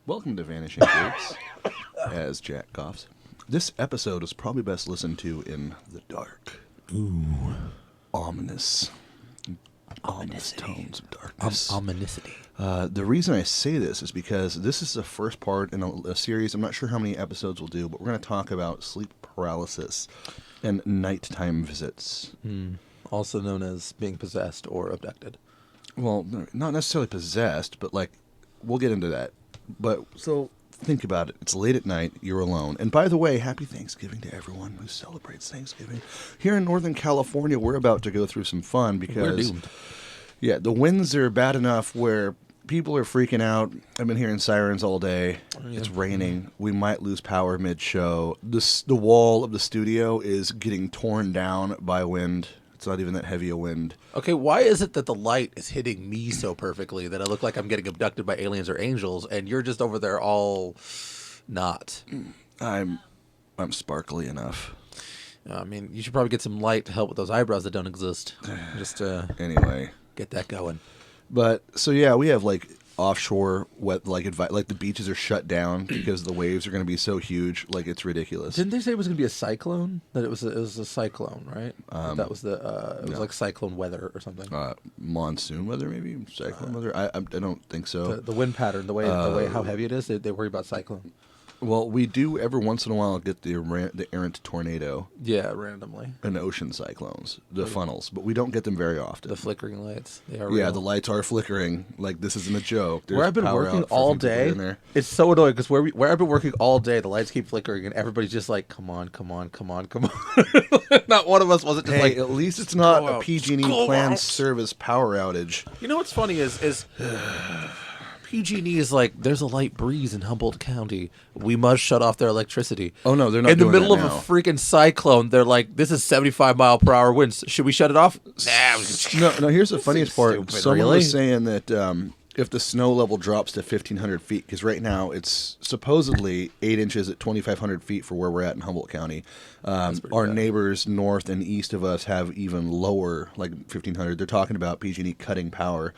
Welcome to Vanishing Gates, as Jack coughs. This episode is probably best listened to in the dark. Ooh. Ominous tones of darkness. Ominicity. The reason I say this is because this is the first part in a series. I'm not sure how many episodes we'll do, but we're going to talk about sleep paralysis and nighttime visits. Also known as being possessed or abducted. Well, not necessarily possessed, but we'll get into that. But so think about it. It's late at night. You're alone. And by the way, happy Thanksgiving to everyone who celebrates Thanksgiving. Here in Northern California, we're about to go through some fun because We're doomed. Yeah, the winds are bad enough where people are freaking out. I've been hearing sirens all day. Yeah. It's raining. We might lose power mid-show. The wall of the studio is getting torn down by wind. It's not even that heavy a wind. Okay, why is it that the light is hitting me so perfectly that I look like I'm getting abducted by aliens or angels, and you're just over there all not? I'm sparkly enough. I mean, you should probably get some light to help with those eyebrows that don't exist. Just Anyway, get that going. but so yeah, we have offshore wet the beaches are shut down because the waves are going to be so huge, it's ridiculous. Didn't they say it was going to be a cyclone? That it was a cyclone, right? That was it was like cyclone weather or something. Monsoon weather, maybe cyclone weather. I don't think so. The wind pattern, the way how heavy it is, they worry about cyclone. Well, we do every once in a while get the errant tornado Yeah, randomly. and ocean cyclones, the funnels, but we don't get them very often. The flickering lights, they are Yeah, real. the lights are flickering. This isn't a joke. There's Where I've been power working out for a all few people day, in there. it's so annoying because where I've been working all day, the lights keep flickering and everybody's just like, come on. Not one of us wasn't just Hey, at least it's not go a out. PG&E Go planned out. service power outage. You know what's funny is PG&E is like, there's a light breeze in Humboldt County. We must shut off their electricity. Oh, no, they're not in the doing middle of that a now. freaking cyclone. They're like, this is 75-mile-per-hour winds. Should we shut it off? No, here's the funniest part. stupid, Someone really? was saying that if the snow level drops to 1,500 feet, because right now it's supposedly 8 inches at 2,500 feet for where we're at in Humboldt County. Our bad. neighbors north and east of us have even lower, 1,500. They're talking about PG&E cutting power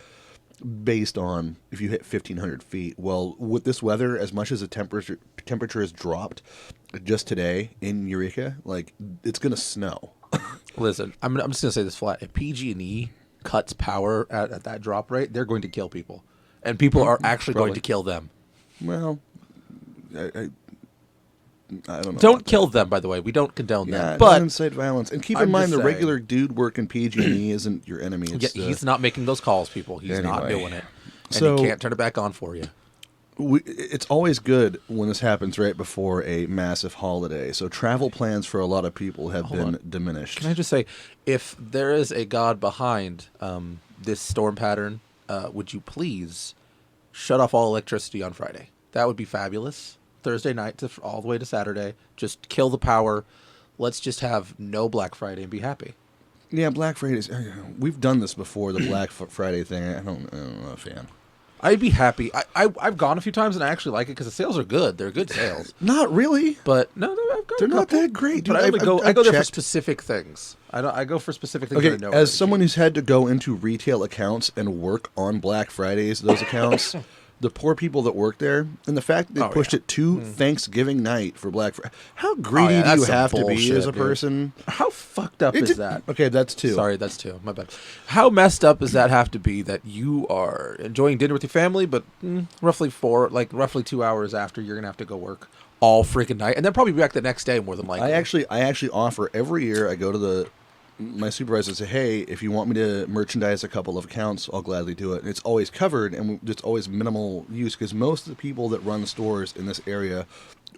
based on if you hit 1,500 feet. Well, with this weather, as much as the temperature has dropped just today in Eureka, it's going to snow. Listen, I'm just going to say this flat. If PG&E cuts power at that drop rate, they're going to kill people. And people are actually going to kill them. Well, I don't know. Don't kill them, by the way. We don't condone Yeah, that. don't But incite violence. And keep in I'm mind, just the saying. regular dude working PG&E isn't your enemy. It's he's not making those calls, people. He's not Anyway. doing it. And So- he can't turn it back on for you. it's always good when this happens right before a massive holiday. So travel plans for a lot of people have been diminished. Can I just say, if there is a God behind this storm pattern, would you please shut off all electricity on Friday? That would be fabulous. Thursday night to all the way to Saturday. Just kill the power. Let's just have no Black Friday and be happy. Yeah, Black Friday. We've done this before, the Black Friday thing. I'm not a fan. I'd be happy. I've gone a few times and I actually like it because the sales are good. They're good sales. Not really. But no, I've got They're a not couple. that great, dude. But I only I've go there for checked. specific things. I go for specific things. that I Okay, know as are someone who's had to go into retail accounts and work on Black Fridays, those accounts, the poor people that work there, and the fact that they pushed it to Thanksgiving night for Black Friday. How greedy yeah, do you that's some have to be bullshit, as a dude. person? How fucked up is that? Okay, that's two. Sorry, that's two. My bad. How messed up does that have to be that you are enjoying dinner with your family, but roughly 2 hours after you're gonna have to go work all freaking night, and then probably be back the next day more than likely. I actually offer every year. I go to my supervisor and say, hey, if you want me to merchandise a couple of accounts, I'll gladly do it. And it's always covered, and it's always minimal use because most of the people that run stores in this area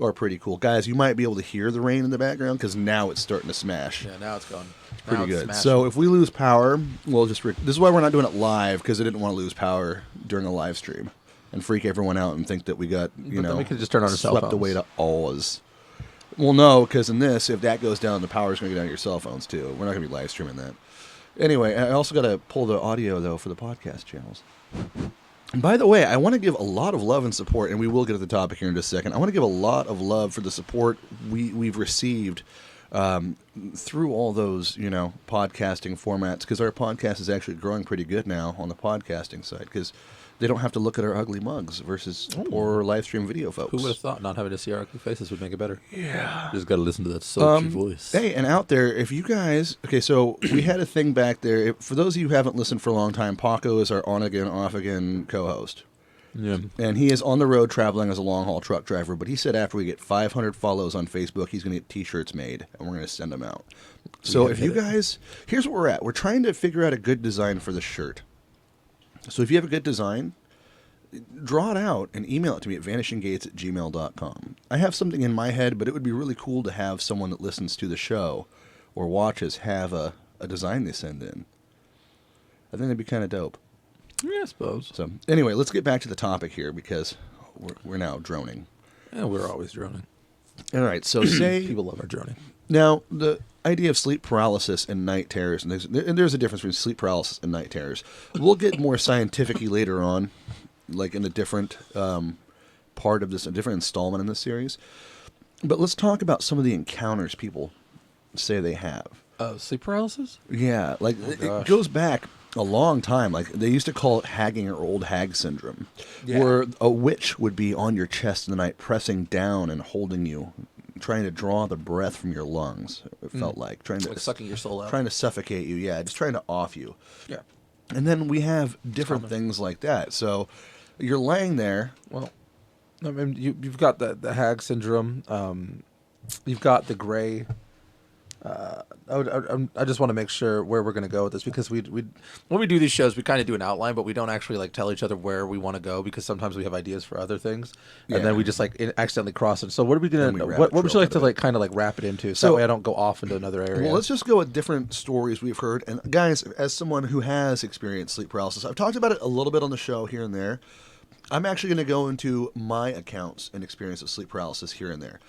are pretty cool. Guys, you might be able to hear the rain in the background because now it's starting to smash. Yeah, now it's gone. Pretty good. So if we lose power, we'll just... this is why we're not doing it live, because I didn't want to lose power during a live stream and freak everyone out and think that we got, then we could just turn on our cell swept phones. away to Oz. Well, no, because in this, if that goes down, the power's going to go down to your cell phones, too. We're not going to be live streaming that. Anyway, I also got to pull the audio, though, for the podcast channels. And by the way, I want to give a lot of love and support, and we will get to the topic here in just a second. I want to give a lot of love for the support we've received through all those, podcasting formats, because our podcast is actually growing pretty good now on the podcasting side, because they don't have to look at our ugly mugs versus poor live stream video folks. Who would have thought not having to see our ugly faces would make it better? Yeah. Just got to listen to that sultry voice. Hey, and out there, if you guys... Okay, so we had a thing back there. For those of you who haven't listened for a long time, Paco is our on-again, off-again co-host. Yeah. And he is on the road traveling as a long-haul truck driver, but he said after we get 500 follows on Facebook, he's going to get T-shirts made, and we're going to send them out. So if you guys... Here's where we're at. We're trying to figure out a good design for the shirt. So if you have a good design, draw it out and email it to me at vanishinggates@gmail.com. I have something in my head, but it would be really cool to have someone that listens to the show or watches have a design they send in. I think that'd be kind of dope. Yeah, I suppose. So anyway, let's get back to the topic here because we're now droning. Yeah, we're always droning. All right, so say... People love our droning. Now, the idea of sleep paralysis and night terrors, and there's a difference between sleep paralysis and night terrors. We'll get more scientific-y later on, like in a different part of this, a different installment in this series. But let's talk about some of the encounters people say they have. Sleep paralysis? Yeah, like it goes back a long time. Like they used to call it hagging or old hag syndrome, where a witch would be on your chest in the night, pressing down and holding you, trying to draw the breath from your lungs. It felt like trying to sucking your soul out, trying to suffocate you. Yeah, just trying to off you. Yeah, and then we have different things like that. So you're laying there. Well, I mean, you've got the hag syndrome. You've got the gray. I just want to make sure where we're going to go with this because we when we do these shows we kind of do an outline, but we don't actually like tell each other where we want to go because sometimes we have ideas for other things, and then we just like accidentally cross it. So what are we gonna? What would you like to like kind of like wrap it into? So that way I don't go off into another area. Well, let's just go with different stories we've heard. And guys, as someone who has experienced sleep paralysis, I've talked about it a little bit on the show here and there. I'm actually going to go into my accounts and experience of sleep paralysis here and there.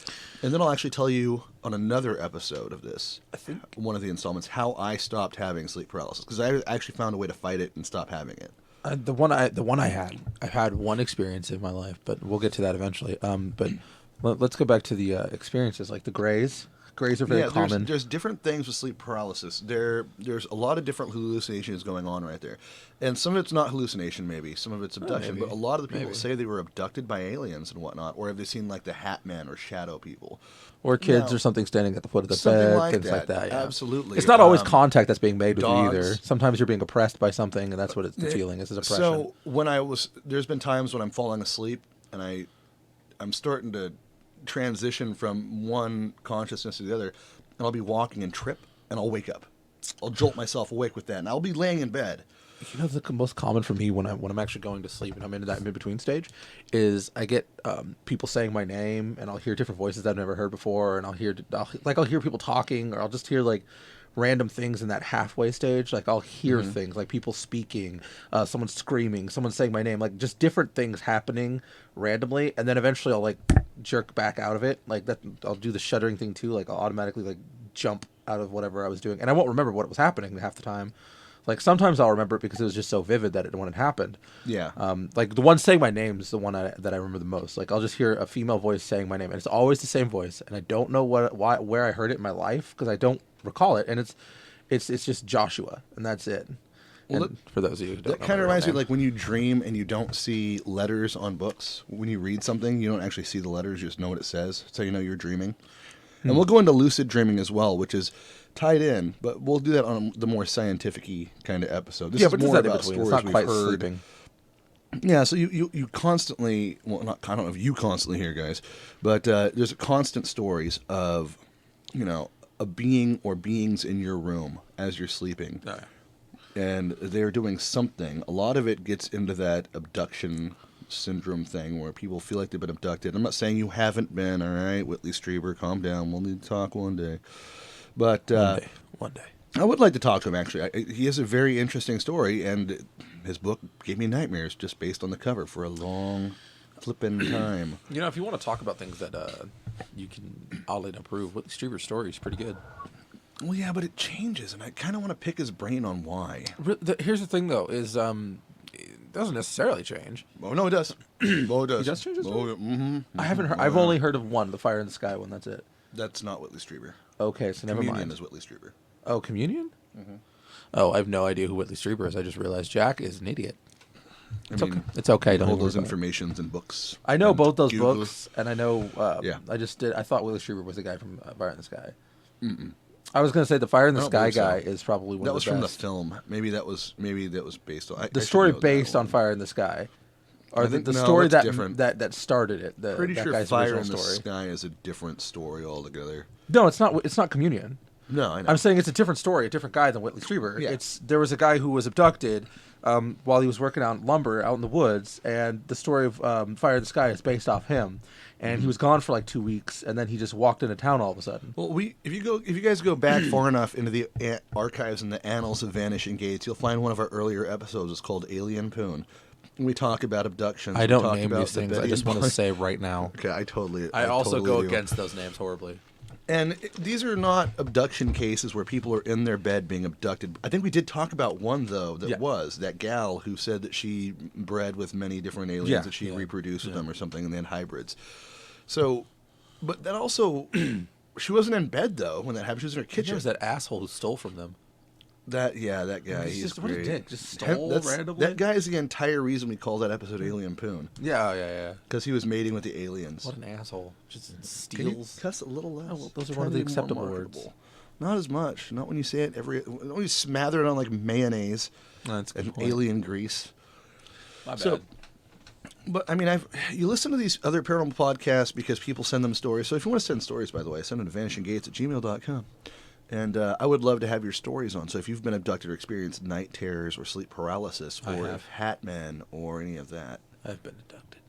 And then I'll actually tell you on another episode of this, I think one of the installments, how I stopped having sleep paralysis. Because I actually found a way to fight it and stop having it. The one I had one experience in my life, but we'll get to that eventually. But let's go back to the experiences, like the grays. Grays are very common. There's different things with sleep paralysis. There's a lot of different hallucinations going on right there. And some of it's not hallucination, maybe. Some of it's abduction. But a lot of the people say they were abducted by aliens and whatnot. Or have they seen like the Hat Man or shadow people? Or kids or something standing at the foot of the bed. Things like that. Yeah. Absolutely. It's not always contact that's being made with you either. Sometimes you're being oppressed by something, and that's what the feeling is oppression. So there's been times when I'm falling asleep and I'm starting to transition from one consciousness to the other, and I'll be walking and trip, and I'll wake up. I'll jolt myself awake with that, and I'll be laying in bed. You know, the most common for me when I'm actually going to sleep and I'm in that mid-between stage is I get people saying my name, and I'll hear different voices I've never heard before, and I'll hear people talking, or I'll just hear like random things in that halfway stage. Like I'll hear things like people speaking, someone screaming, someone saying my name, like just different things happening randomly, and then eventually I'll like jerk back out of it. Like that, I'll do the shuddering thing too. Like I'll automatically like jump out of whatever I was doing, and I won't remember what was happening half the time. Like sometimes I'll remember it because it was just so vivid that when it happened. Yeah. Like the one saying my name is the one that I remember the most. Like I'll just hear a female voice saying my name, and it's always the same voice, and I don't know where I heard it in my life because I don't recall it, and it's just Joshua, and that's it. Well, for those of you who don't know, that kind of reminds me like when you dream and you don't see letters on books. When you read something, you don't actually see the letters; you just know what it says, so you know you're dreaming. And we'll go into lucid dreaming as well, which is tied in, but we'll do that on the more scientific-y kind of episode. This is more about stories it's not quite we've heard. Sleeping. Yeah, so you constantly, well, not I don't know if you constantly hear, guys, but there's constant stories of, a being or beings in your room as you're sleeping. Oh, yeah. And they're doing something. A lot of it gets into that abduction syndrome thing where people feel like they've been abducted. I'm not saying you haven't been, all right? Whitley Strieber, calm down. We'll need to talk one day. But one day. I would like to talk to him, actually. He has a very interesting story, and his book gave me nightmares just based on the cover for a long flipping time. If you want to talk about things that you can oddly approve, Whitley Strieber's story is pretty good. Well, yeah, but it changes, and I kind of want to pick his brain on why. Here's the thing, though, is it doesn't necessarily change. Oh, no, it does. Oh, it does. He does change his story? Mm-hmm. I haven't heard. I've only heard of one, the Fire in the Sky one. That's it. That's not Whitley Strieber. Okay, so never Communion mind. is Whitley Strieber. Oh, Communion? Mm-hmm. Oh, I have no idea who Whitley Strieber is. I just realized Jack is an idiot. I mean, Okay. It's okay. Don't all even worry those about it. informations in books. I know and both those Google. books, and I know. Yeah. I thought Whitley Strieber was the guy from Fire in the Sky. I was going to say the Fire in the I don't Sky believe so. guy is probably one That of was the from the best. film. Maybe that was based on The story based on Fire in the Sky, or I the, think- the no, story that's that, different. that started it. Pretty that sure guy's Fire original in the story. Sky is a different story altogether. No, it's not. It's not Communion. No, I know. I'm saying it's a different story, a different guy than Whitley Strieber. Yeah. There was a guy who was abducted while he was working on lumber out in the woods, and the story of Fire in the Sky is based off him. And he was gone for like 2 weeks, and then he just walked into town all of a sudden. Well, if you guys go back far enough into the archives and the annals of Vanishing Gates, you'll find one of our earlier episodes is called Alien Poon. And we talk about abductions. I We don't talk name about these the things. I Betty just and want to Barney- say right now. Okay, I totally go do. against those names horribly. And these are not abduction cases where people are in their bed being abducted. I think we did talk about one, though, that was that gal who said that she bred with many different aliens, Yeah, that she yeah, reproduced with them or something, and they had hybrids. So, but that also, she wasn't in bed, though, when that happened. She was in her There kitchen. was that asshole who stole from them. That guy, He's he's just- what a great. dick, just stole randomly? That guy is the entire reason we call that episode Alien Poon, Yeah. because he was mating with the aliens. What an asshole. Just Can you steals. cuss a little less? Oh, well, those are Try one of to the be more acceptable marketable. words. Not as much. Not when you say it when you smother it on like mayonnaise That's a good and point. alien grease. My bad. So, but I mean, you listen to these other paranormal podcasts because people send them stories. So if you want to send stories, by the way, send them to vanishinggates@gmail.com. And I would love to have your stories on. So if you've been abducted or experienced night terrors or sleep paralysis I or have. hat men or any of that. I've been abducted.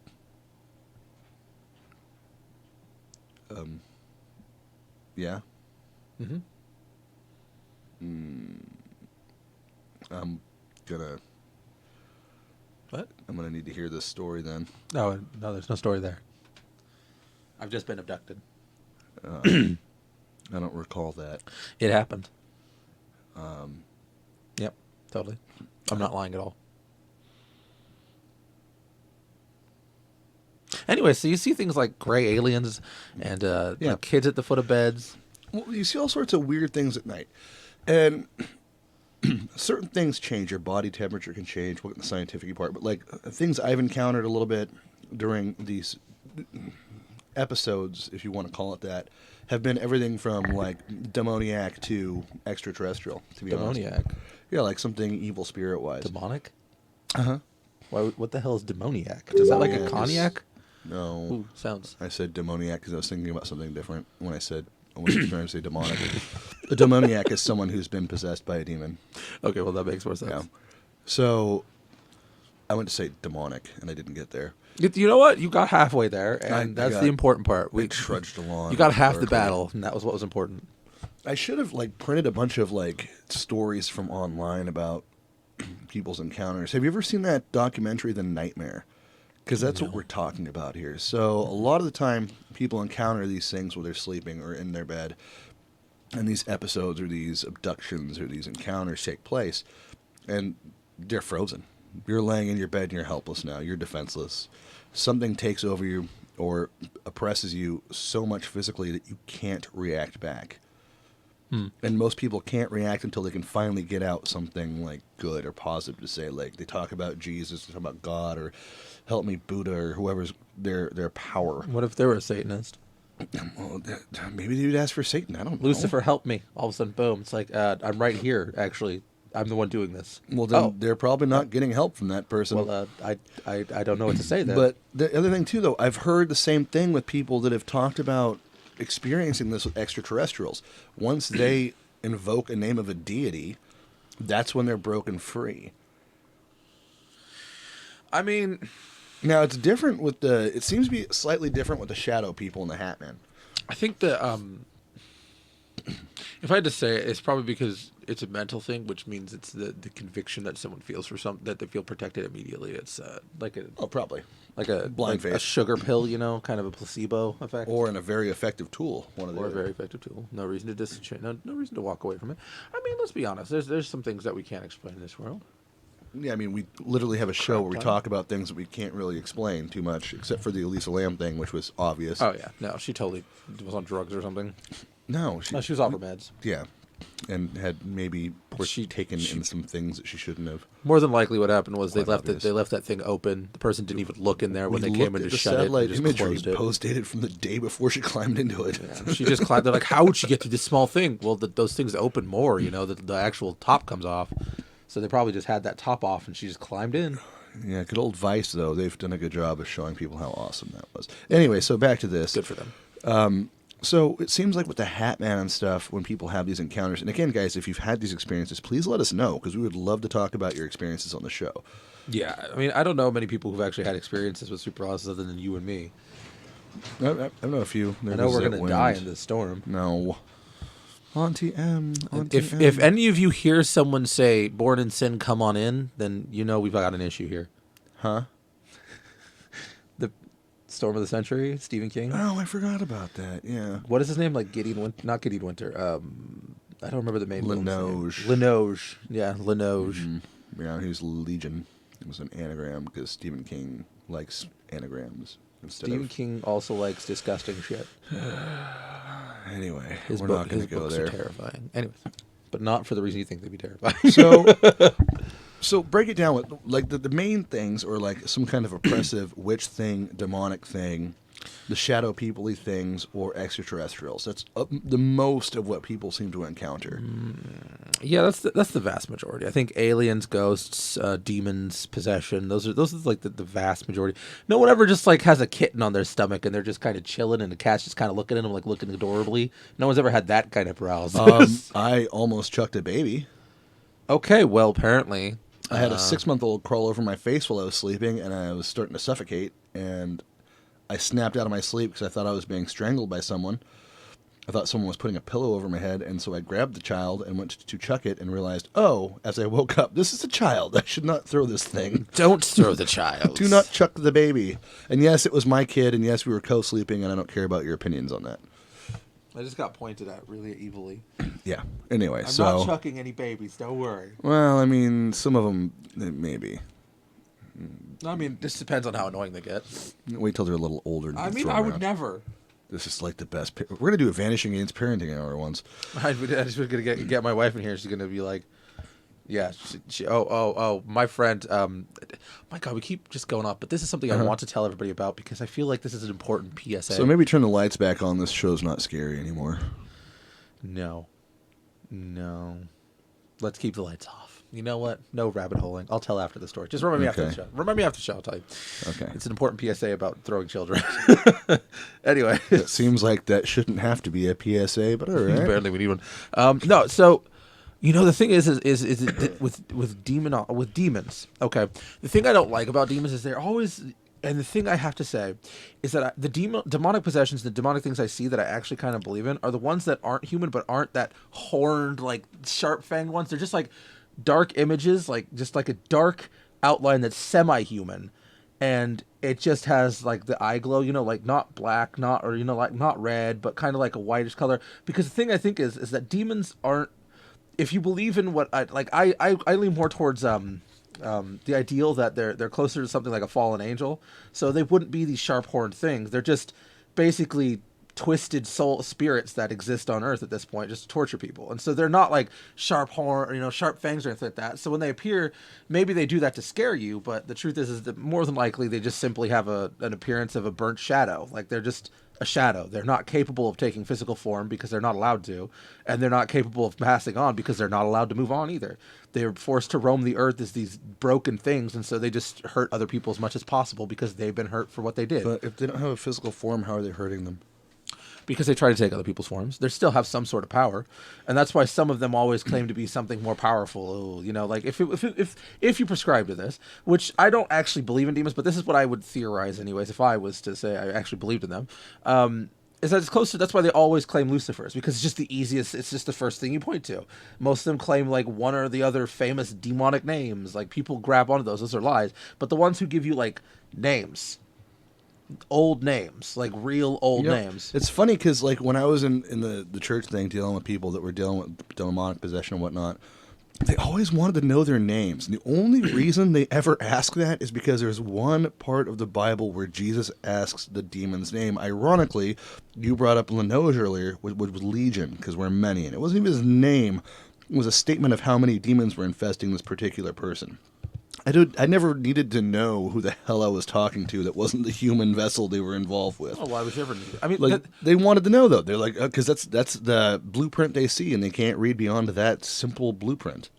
Yeah? Mm-hmm. I'm gonna What? need to hear this story then. No, there's no story there. I've just been abducted. I don't recall that. It happened. Yep, totally. I'm not lying at all. Anyway, so you see things like gray aliens and Yeah. like kids at the foot of beds. Well, you see all sorts of weird things at night. And certain things change. Your body temperature can change. We'll get in the scientific part. But, like, things I've encountered a little bit during these episodes, if you want to call it that, have been everything from, like, demoniac to extraterrestrial, to be honest. Demoniac. Yeah, like something evil spirit-wise. Demonic? Uh-huh. What the hell is demoniac? Is that like a Demoniac is- cognac? No. Ooh, sounds. I said demoniac because I was thinking about something different when I was trying to say demonic. A demoniac is someone who's been possessed by a demon. Okay, well, that makes more sense. Yeah. So I went to say demonic, and I didn't get there. You know what? You got halfway there, and I that's got- the important part. We trudged along. You got half the quickly. battle, and that was what was important. I should have printed a bunch of stories from online about people's encounters. Have you ever seen that documentary, The Nightmare? Because that's what we're talking about here. So a lot of the time, people encounter these things while they're sleeping or in their bed, and these episodes or these abductions or these encounters take place, and they're frozen. You're laying in your bed and you're helpless now. You're defenseless. Something takes over you or oppresses you so much physically that you can't react back. And most people can't react until they can finally get out something good or positive to say. Like they talk about Jesus, they talk about God, or help me Buddha, or whoever's their power. What if they were a Satanist? Well, maybe they would ask for Satan. I don't know. Lucifer, help me. All of a sudden, boom. It's like, I'm right here, actually. I'm the one doing this. Well, then they're probably not getting help from that person. Well, I don't know what to say then. But the other thing, too, though, I've heard the same thing with people that have talked about experiencing this with extraterrestrials. Once they invoke a name of a deity, that's when they're broken free. I mean, Now, it's different with it seems to be slightly different with the shadow people and the Hat Man. I think that if I had to say it, it's probably because it's a mental thing, which means it's the conviction that someone feels for something, that they feel protected immediately. It's Probably. like a Blind a faith. sugar pill, kind of a placebo effect. Or in a very effective tool. One of the Or a other. very effective tool. No reason to no reason to walk away from it. I mean, let's be honest. There's some things that we can't explain in this world. Yeah, I mean, we literally have a show Crap where we ton. talk about things that we can't really explain too much, except for the Elisa Lamb thing, which was obvious. Oh yeah, no, she totally was on drugs or something. No, No, she was off her meds. Yeah, and had maybe She- taken she- in some things that she shouldn't have. More than likely, what happened was they Quite left obvious. they left that thing open. The person didn't even look in there when We they came looked in at to the shut it. They satellite just imagery closed it. post dated from the day before she climbed into it. Yeah, she just climbed. They're like, how would she get through this small thing? Well, those things open more. The actual top comes off. So they probably just had that top off, and she just climbed in. Yeah, good old Vice, though. They've done a good job of showing people how awesome that was. Anyway, so back to this. Good for them. So it seems like with the Hat Man and stuff, when people have these encounters, and again, guys, if you've had these experiences, please let us know, because we would love to talk about your experiences on the show. Yeah, I mean, I don't know many people who've actually had experiences with super paralysis other than you and me. I know a few. I know we're gonna die in this storm. No. Auntie M. Auntie If M. if any of you hear someone say "born in sin, come on in," then you know we've got an issue here. Huh? The Storm of the Century, Stephen King. Oh, I forgot about that. Yeah. What is his name? Like Gideon Winter? Not Gideon Winter. I don't remember the main villain's name. Linoge. Linoge. Yeah, Linoge. Yeah, he was Legion. It was an anagram because Stephen King likes anagrams instead Stephen of... King also likes disgusting shit. Anyway, His we're not going his to go books there. are terrifying. Anyways, but not for the reason you think they'd be terrifying. So break it down with like the main things, or like some kind of oppressive witch thing, demonic thing, the shadow people-y things, or extraterrestrials. That's the most of what people seem to encounter. Yeah, that's the vast majority. I think aliens, ghosts, demons, possession. Those are like the vast majority. No one ever just like has a kitten on their stomach and they're just kind of chilling and the cat's just kind of looking at them like looking adorably. No one's ever had that kind of paralysis. I almost chucked a baby. Okay, well apparently I had a 6-month-old crawl over my face while I was sleeping, and I was starting to suffocate, and I snapped out of my sleep because I thought I was being strangled by someone. I thought someone was putting a pillow over my head, and so I grabbed the child and went to chuck it and realized, oh, as I woke up, this is a child. I should not throw this thing. don't throw the child. Do not chuck the baby. And yes, it was my kid, and yes, we were co-sleeping, and I don't care about your opinions on that. I just got pointed at really evilly. Yeah. Anyway, I'm so... not chucking any babies. Don't worry. Well, I mean, some of them, maybe. I mean, this depends on how annoying they get. Wait till they're a little older. And I mean, throw I 'em would out. never. This is like the best. We're going to do a Vanishing Gates parenting hour once. I just was gonna get my wife in here. She's gonna be like, yeah. My friend. My God, we keep just going off. But this is something I want to tell everybody about because I feel like this is an important PSA. So maybe turn the lights back on. This show's not scary anymore. No. Let's keep the lights off. You know what? No rabbit holing. I'll tell after the story. Just remember me after the Okay. show. Remember me after the show. I'll tell you. Okay. It's an important PSA about throwing children. Anyway. It seems like that shouldn't have to be a PSA, but all right. Apparently we need one. No, so the thing is with demons. Okay, the thing I don't like about demons is they're always, and the thing I have to say is that the demonic possessions, the demonic things I see that I actually kind of believe in, are the ones that aren't human but aren't that horned, like sharp fanged ones. They're just like dark images, like just like a dark outline that's semi-human. And it just has like the eye glow, like not black, not red, but kind of like a whitish color. Because the thing I think is that demons aren't. If you believe in what I lean more towards the ideal that they're closer to something like a fallen angel. So they wouldn't be these sharp horned things. They're just basically twisted soul spirits that exist on Earth at this point, just to torture people. And so they're not like sharp horn, sharp fangs or anything like that. So when they appear, maybe they do that to scare you, but the truth is that more than likely they just simply have an appearance of a burnt shadow. Like they're just a shadow. They're not capable of taking physical form because they're not allowed to, and they're not capable of passing on because they're not allowed to move on either. They're forced to roam the earth as these broken things, and so they just hurt other people as much as possible because they've been hurt for what they did. But if they don't have a physical form, how are they hurting them? Because they try to take other people's forms. They still have some sort of power, and that's why some of them always claim to be something more powerful. Like if you prescribe to this, which I don't actually believe in demons, but this is what I would theorize anyways. If I was to say I actually believed in them, is that it's close to. That's why they always claim Lucifers, because it's just the easiest. It's just the first thing you point to. Most of them claim like one or the other famous demonic names. Like people grab onto those. Those are lies. But the ones who give you like names. Old names, like real old names. It's funny because like when I was in the church thing dealing with people that were dealing with demonic possession and whatnot, They always wanted to know their names. And the only reason they ever ask that is because there's one part of the Bible where Jesus asks the demon's name. Ironically, you brought up Linoge earlier, which was Legion, because we're many. And it wasn't even his name. It was a statement of how many demons were infesting this particular person. I never needed to know who the hell I was talking to that wasn't the human vessel they were involved with. Oh, why would you ever need it? I mean, like, they wanted to know, though. They're like, because that's the blueprint they see, and they can't read beyond that simple blueprint.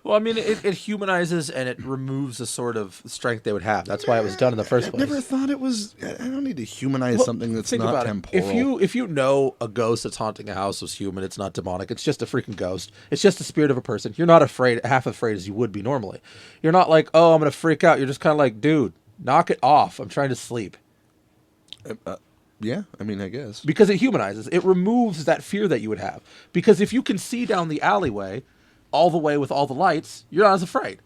well, I mean, it humanizes and it removes the sort of strength they would have. That's why it was done in the first place. I never thought it was. I don't need to humanize something that's think not about temporal. If you know a ghost that's haunting a house was human, it's not demonic. It's just a freaking ghost. It's just the spirit of a person. You're not half afraid as you would be normally. You're not like, oh, I'm gonna freak out. You're just kind of like, dude, knock it off. I'm trying to sleep. Yeah, I mean, I guess. Because it humanizes. It removes that fear that you would have. Because if you can see down the alleyway all the way with all the lights, you're not as afraid.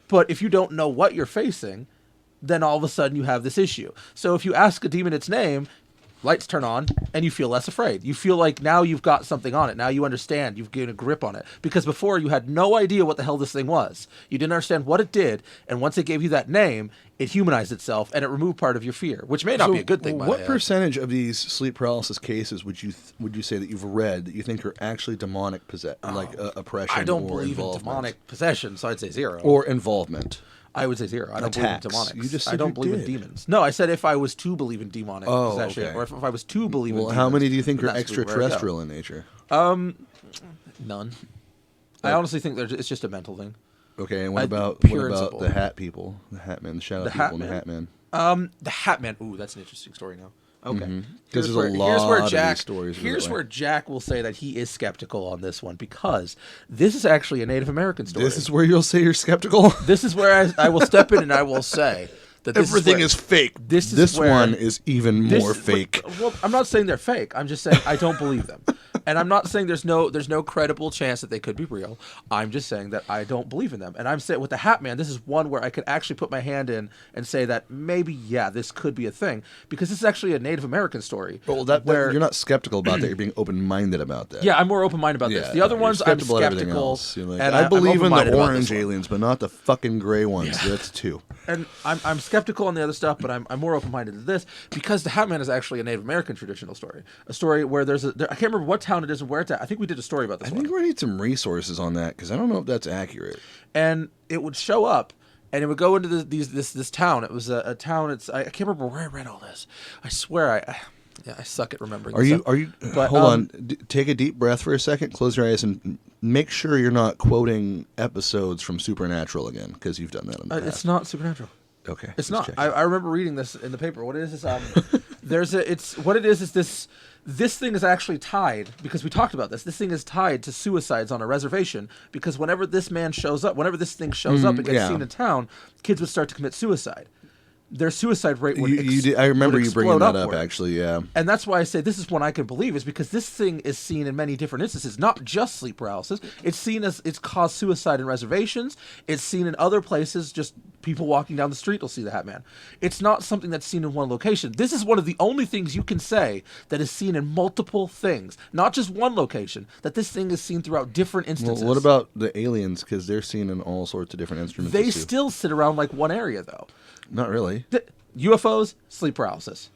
But if you don't know what you're facing, then all of a sudden you have this issue. So if you ask a demon its name, lights turn on, and you feel less afraid. You feel like now you've got something on it. Now you understand. You've gained a grip on it. Because before you had no idea what the hell this thing was. You didn't understand what it did, and once it gave you that name, it humanized itself, and it removed part of your fear, which may not be a good thing. What percentage of these sleep paralysis cases would you say that you've read that you think are actually demonic oppression? I don't or believe in demonic possession, so I'd say 0. Or involvement. I would say 0. I don't Attacks. believe in demonics. You just said I don't you believe in did. demons. No, I said if I was to believe in demonic possession, okay. or if I was to believe in demons. How many do you think then are that's where I go. extraterrestrial in nature? None. I honestly think it's just a mental thing. Okay, and what about simple. the Hat people, the Hat Men, the Shadow people, and the Hat Men? The Hat Man. Ooh, that's an interesting story now. Okay. Because there's a lot of these stories. Here's where Jack will say that he is skeptical on this one because this is actually a Native American story. This is where you'll say you're skeptical? This is where I will step in and I will say that everything is fake. This one is even more fake. Well, I'm not saying they're fake. I'm just saying I don't believe them. And I'm not saying there's no credible chance that they could be real. I'm just saying that I don't believe in them. And I'm saying with the Hat Man, this is one where I could actually put my hand in and say that maybe, yeah, this could be a thing. Because this is actually a Native American story. Well, you're not skeptical about that. You're being open-minded about that. Yeah, I'm more open-minded about this. The other ones, I'm skeptical. Like, and I believe in the orange aliens, aliens, but not the fucking gray ones. Yeah. That's 2. And I'm skeptical on the other stuff, but I'm more open-minded to this because the Hat Man is actually a Native American traditional story. A story where I can't remember what town it is and where it's at. I think we did a story about this one. I think we need some resources on that because I don't know if that's accurate. And it would show up, and it would go into this town. It was a town. I can't remember where I read all this. I swear I suck at remembering. Are you? But, hold on. Take a deep breath for a second. Close your eyes and make sure you're not quoting episodes from Supernatural again because you've done that in the past. It's not Supernatural. Okay, it's not. I remember reading this in the paper. What it is this thing is actually tied because we talked about this. This thing is tied to suicides on a reservation because whenever this thing shows up and gets seen in town, kids would start to commit suicide. Their suicide rate would I remember you bringing that upward. up, actually, yeah. And that's why I say this is one I can believe is because this thing is seen in many different instances, not just sleep paralysis. It's seen as it's caused suicide in reservations. It's seen in other places, just people walking down the street will see the Hat Man. It's not something that's seen in one location. This is one of the only things you can say that is seen in multiple things, not just one location, that this thing is seen throughout different instances. Well, what about the aliens? Because they're seen in all sorts of different instruments. They still sit around like one area, though. Not really. UFOs, sleep paralysis.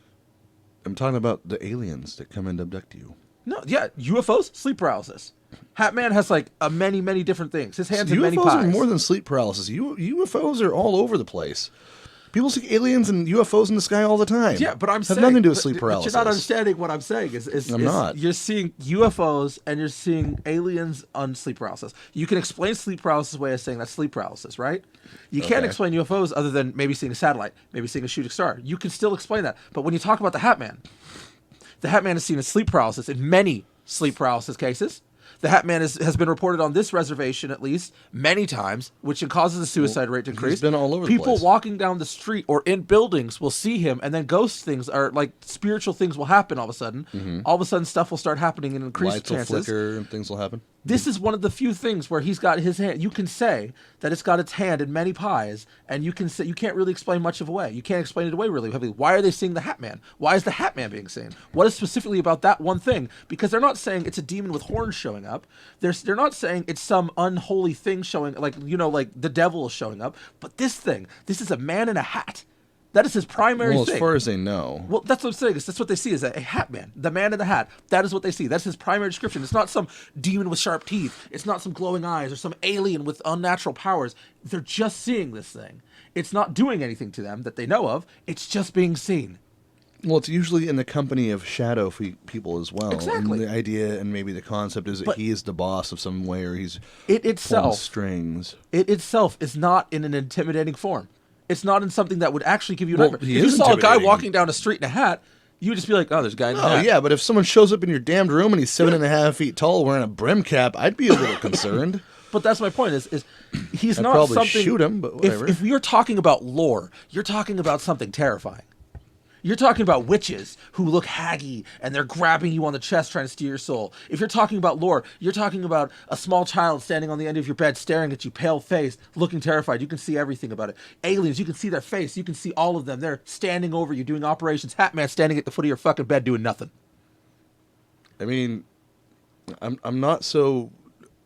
I'm talking about the aliens that come and abduct you. No, yeah, UFOs, sleep paralysis. Hat Man has like many, many different things. His hands have many pies. UFOs are more than sleep paralysis. UFOs are all over the place. People see aliens and UFOs in the sky all the time. Yeah, but I'm saying... have nothing to do with sleep paralysis. But you're not understanding what I'm saying. I'm not. You're seeing UFOs and you're seeing aliens on sleep paralysis. You can explain sleep paralysis way of saying that's sleep paralysis, right? You can't explain UFOs other than maybe seeing a satellite, maybe seeing a shooting star. You can still explain that. But when you talk about the Hat Man is seen as sleep paralysis in many sleep paralysis cases. The Hat Man has been reported on this reservation at least many times, which causes the suicide rate to increase. He's been all over the place. People walking down the street or in buildings will see him, and then ghost things are like spiritual things will happen all of a sudden. Mm-hmm. All of a sudden, stuff will start happening in increased chances. Lights will flicker and things will happen. This is one of the few things where he's got his hand. You can say that it's got its hand in many pies, and you can say you can't really explain much of away. You can't explain it away really heavily. Why are they seeing the Hat Man? Why is the Hat Man being seen? What is specifically about that one thing? Because they're not saying it's a demon with horns showing up. They're not saying it's some unholy thing showing, like the devil is showing up. But this is a man in a hat. That is his primary thing. Well, as far as they know. Well, that's what I'm saying. That's what they see is a hat man, the man in the hat. That is what they see. That's his primary description. It's not some demon with sharp teeth. It's not some glowing eyes or some alien with unnatural powers. They're just seeing this thing. It's not doing anything to them that they know of. It's just being seen. Well, it's usually in the company of shadow people as well. Exactly. And the idea and maybe the concept is that he is the boss of some way, or he's pulling strings. It itself is not in an intimidating form. It's not in something that would actually give you a nightmare. If He is you saw a guy intimidating. walking down a street in a hat, you would just be like, oh, there's a guy in a Oh, hat. yeah, but if someone shows up in your damned room and he's 7.5 feet tall wearing a brim cap, I'd be a little concerned. But that's my point is he's I'd not probably something... shoot him, but whatever. If you're talking about lore, you're talking about something terrifying. You're talking about witches who look haggy and they're grabbing you on the chest trying to steal your soul. If you're talking about lore, you're talking about a small child standing on the end of your bed staring at you, pale-faced, looking terrified. You can see everything about it. Aliens, you can see their face. You can see all of them. They're standing over you doing operations. Hat Man standing at the foot of your fucking bed doing nothing. I mean, I'm not so...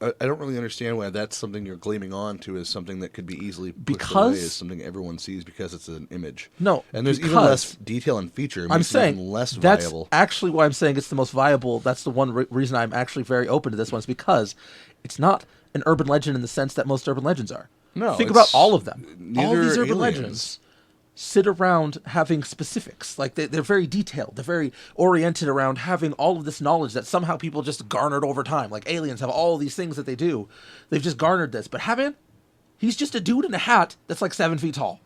I don't really understand why that's something you're gleaming on to as something that could be easily pushed away as something everyone sees because it's an image. No, and there's even less detail and feature. It I'm makes it saying even less that's viable. actually why I'm saying it's the most viable. That's the one reason I'm actually very open to this one is because it's not an urban legend in the sense that most urban legends are. No, think about all of them. All neither these are urban aliens. legends sit around having specifics. Like they're very detailed. They're very oriented around having all of this knowledge that somehow people just garnered over time. Like aliens have all of these things that they do. They've just garnered this. But Hat-Man, he's just a dude in a hat that's like 7 feet tall.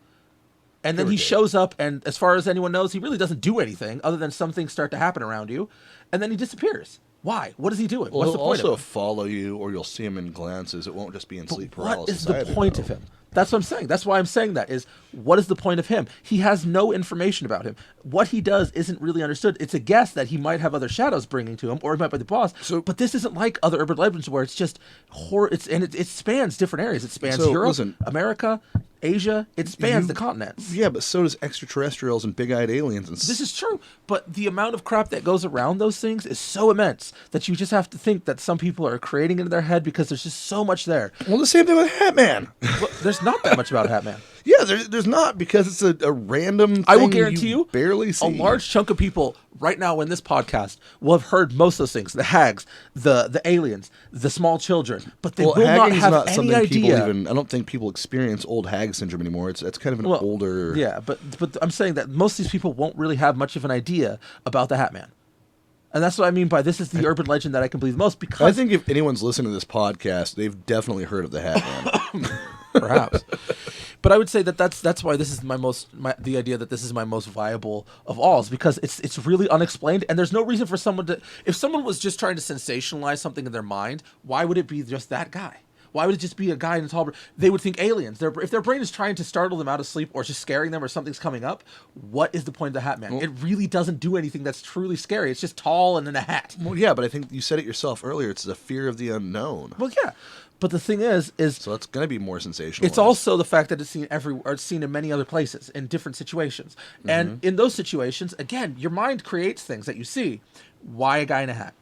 And then he shows up, and as far as anyone knows, he really doesn't do anything other than some things start to happen around you, and then he disappears. Why? What is he doing? Well, What's the he'll point also of him? follow you, or you'll see him in glances. It won't just be in sleep What paralysis. is the either, point though. of him? That's what I'm saying. That's why I'm saying that is what is the point of him? He has no information about him. What he does isn't really understood. It's a guess that he might have other shadows bringing to him, or he might be the boss. But this isn't like other urban legends where it's just horror. It spans different areas. It spans Europe, America, Asia. It spans the continents. Yeah, but so does extraterrestrials and big-eyed aliens. And This is true, but the amount of crap that goes around those things is so immense that you just have to think that some people are creating it in their head because there's just so much there. Well, the same thing with Hat-Man. Well, there's not that much about Hat-Man. Yeah, there's not, because it's a random thing. I will guarantee you, barely see. a large chunk of people right now in this podcast will have heard most of those things: the hags, the aliens, the small children, but they will not have not any something idea. I don't think people experience old hag syndrome anymore. It's kind of an older. Yeah, but I'm saying that most of these people won't really have much of an idea about the Hat Man. And that's what I mean by this is the urban legend that I can believe the most, because I think if anyone's listening to this podcast, they've definitely heard of the Hat Man. perhaps. But I would say that that's why this is the idea that this is my most viable of all is because it's really unexplained, and there's no reason for someone to, if someone was just trying to sensationalize something in their mind, why would it be just that guy? Why would it just be a guy in a tall? They would think aliens. If their brain is trying to startle them out of sleep or just scaring them or something's coming up, what is the point of the Hat Man? It really doesn't do anything that's truly scary. It's just tall and in a hat. Well, yeah, but I think you said it yourself earlier. It's the fear of the unknown. Well, yeah. But the thing is so it's going to be more sensational. It's also the fact that it's seen it's seen in many other places in different situations, and in those situations, again, your mind creates things that you see. Why a guy in a hat?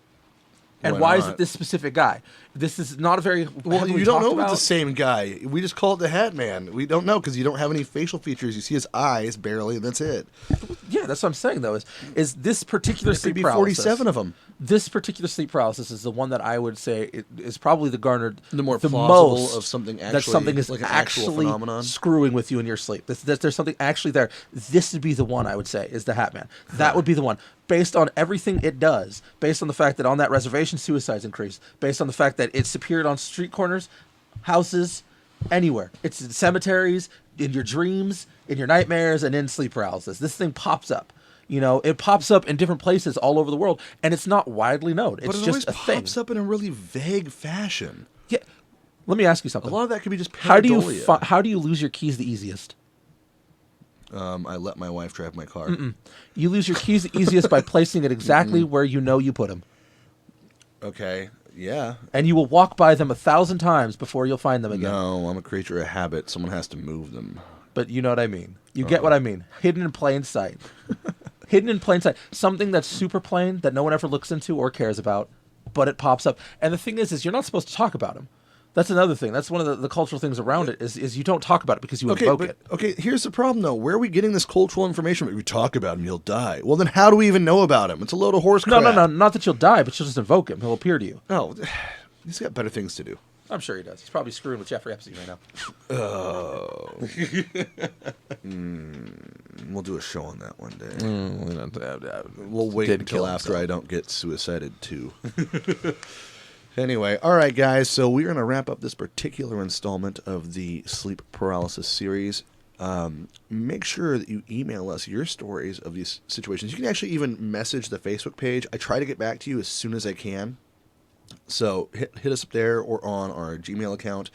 And why is it this specific guy? This is not a very well. You don't know if it's the same guy. We just call it the Hat Man. We don't know because you don't have any facial features. You see his eyes barely, and that's it. Yeah, that's what I'm saying though. Is this particular sleep paralysis? 47 of them. This particular sleep paralysis is the one that I would say is probably the garnered the plausible most of something actually, that something is like an actually phenomenon. Screwing with you in your sleep. There's something actually there. This would be the one I would say is the Hat Man. That would be the one. Based on everything it does, based on the fact that on that reservation suicides increased, based on the fact that it's appeared on street corners, houses, anywhere. It's in cemeteries, in your dreams, in your nightmares, and in sleep paralysis. This thing pops up. You know, it pops up in different places all over the world, and it's not widely known. It's just a thing. It pops up in a really vague fashion. Yeah. Let me ask you something. A lot of that could be just pareidolia. How do you lose your keys the easiest? I let my wife drive my car. You lose your keys the easiest by placing it exactly where you know you put them. Okay. Yeah. And you will walk by them 1,000 times before you'll find them again. No, I'm a creature of habit. Someone has to move them. But you know what I mean. You get what I mean. Hidden in plain sight. Hidden in plain sight. Something that's super plain that no one ever looks into or cares about, but it pops up. And the thing is you're not supposed to talk about them. That's another thing. That's one of the cultural things around it is you don't talk about it because you invoke it. Okay, here's the problem, though. Where are we getting this cultural information? If we talk about him, he'll die. Well, then how do we even know about him? It's a load of horse crap. No. Not that you'll die, but you'll just invoke him. He'll appear to you. No, he's got better things to do. I'm sure he does. He's probably screwing with Jeffrey Epstein right now. Oh. We'll do a show on that one day. We'll wait until after I don't get suicided, too. Anyway, all right, guys. So we're going to wrap up this particular installment of the sleep paralysis series. Make sure that you email us your stories of these situations. You can actually even message the Facebook page. I try to get back to you as soon as I can. So hit us up there or on our Gmail account.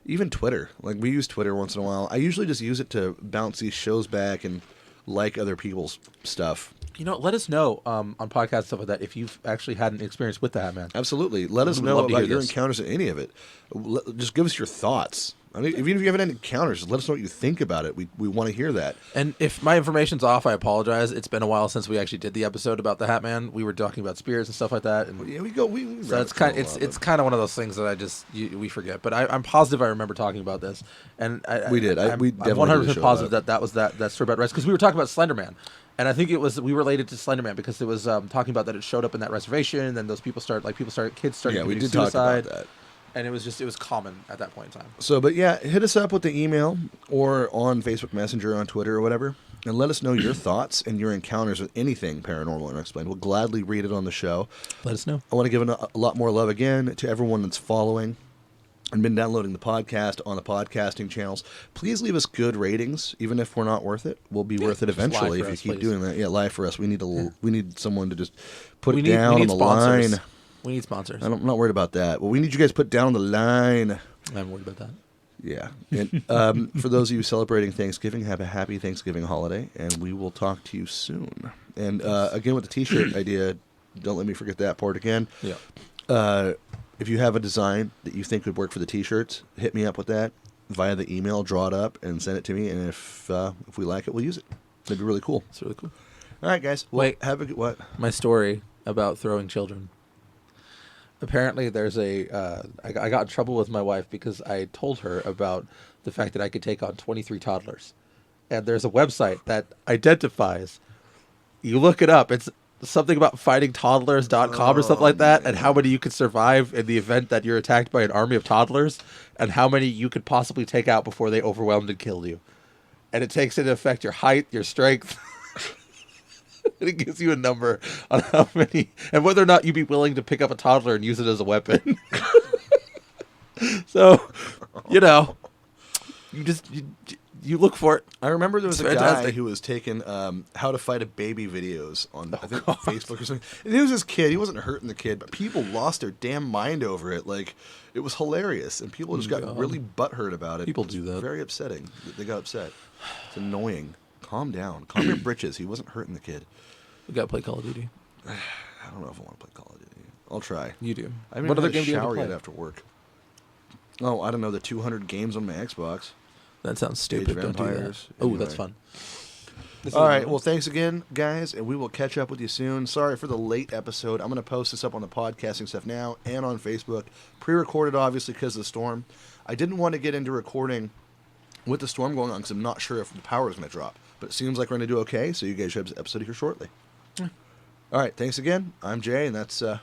Even Twitter. Like, we use Twitter once in a while. I usually just use it to bounce these shows back and like other people's stuff. You know, let us know on podcasts and stuff like that if you've actually had an experience with the Hat Man. Absolutely. Let us know about your encounters in any of it. Just give us your thoughts. I mean, even if you haven't had encounters, just let us know what you think about it. We want to hear that. And if my information's off, I apologize. It's been a while since we actually did the episode about the Hat Man. We were talking about spirits and stuff like that. And yeah, so it's kind of one of those things that we forget. But I'm positive I remember talking about this. And we did. I'm definitely 100% positive that was that story about rest, because we were talking about Slender Man. And I think we related to Slender Man because it was talking about that it showed up in that reservation, and then those kids started committing suicide. Talk about that. And it was common at that point in time. So, but yeah, hit us up with the email or on Facebook Messenger, on Twitter or whatever, and let us know your thoughts and your encounters with anything paranormal and unexplained. We'll gladly read it on the show. Let us know. I want to give a lot more love again to everyone that's following and been downloading the podcast on the podcasting channels. Please leave us good ratings, even if we're not worth it. We'll be worth it eventually if you keep doing that. Yeah, live for us. We need someone to just put it down on the line. We need sponsors. I'm not worried about that. Well, we need you guys to put down on the line. I'm worried about that. Yeah. And for those of you celebrating Thanksgiving, have a happy Thanksgiving holiday, and we will talk to you soon. And again, with the T-shirt idea, don't let me forget that part again. Yeah. If you have a design that you think would work for the T-shirts, hit me up with that via the email, draw it up, and send it to me. And if we like it, we'll use it. That'd be really cool. It's really cool. All right, guys. Well, wait, have a good what? My story about throwing children. Apparently, there's I got in trouble with my wife because I told her about the fact that I could take on 23 toddlers. And there's a website that identifies. You look it up. It's something about fightingtoddlers.com or something like that, and how many you could survive in the event that you're attacked by an army of toddlers, and how many you could possibly take out before they overwhelmed and killed you. And it takes into effect your height, your strength. And it gives you a number on how many, and whether or not you'd be willing to pick up a toddler and use it as a weapon. So, you look for it. I remember there was a guy who was taking how to fight a baby videos on I think Facebook or something. And it was this kid. He wasn't hurting the kid, but people lost their damn mind over it. Like, it was hilarious, and people just got really butthurt about it. People do that. Very upsetting. They got upset. It's annoying. Calm down. Calm your britches. He wasn't hurting the kid. We gotta play Call of Duty. I don't know if I want to play Call of Duty. I'll try. You do. I haven't what other even game had a do you shower have to play? yet after work. Oh, I don't know. The 200 games on my Xbox. That sounds stupid. Don't do that. Anyway. Oh, that's fun. All right. Well, thanks again, guys, and we will catch up with you soon. Sorry for the late episode. I'm going to post this up on the podcasting stuff now and on Facebook. Pre-recorded, obviously, because of the storm. I didn't want to get into recording with the storm going on because I'm not sure if the power is going to drop. But it seems like we're going to do okay, so you guys should have this episode here shortly. Yeah. All right. Thanks again. I'm Jay, and that's... To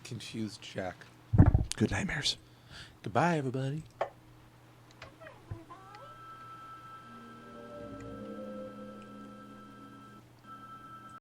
confuse Jack. Good nightmares. Goodbye, everybody.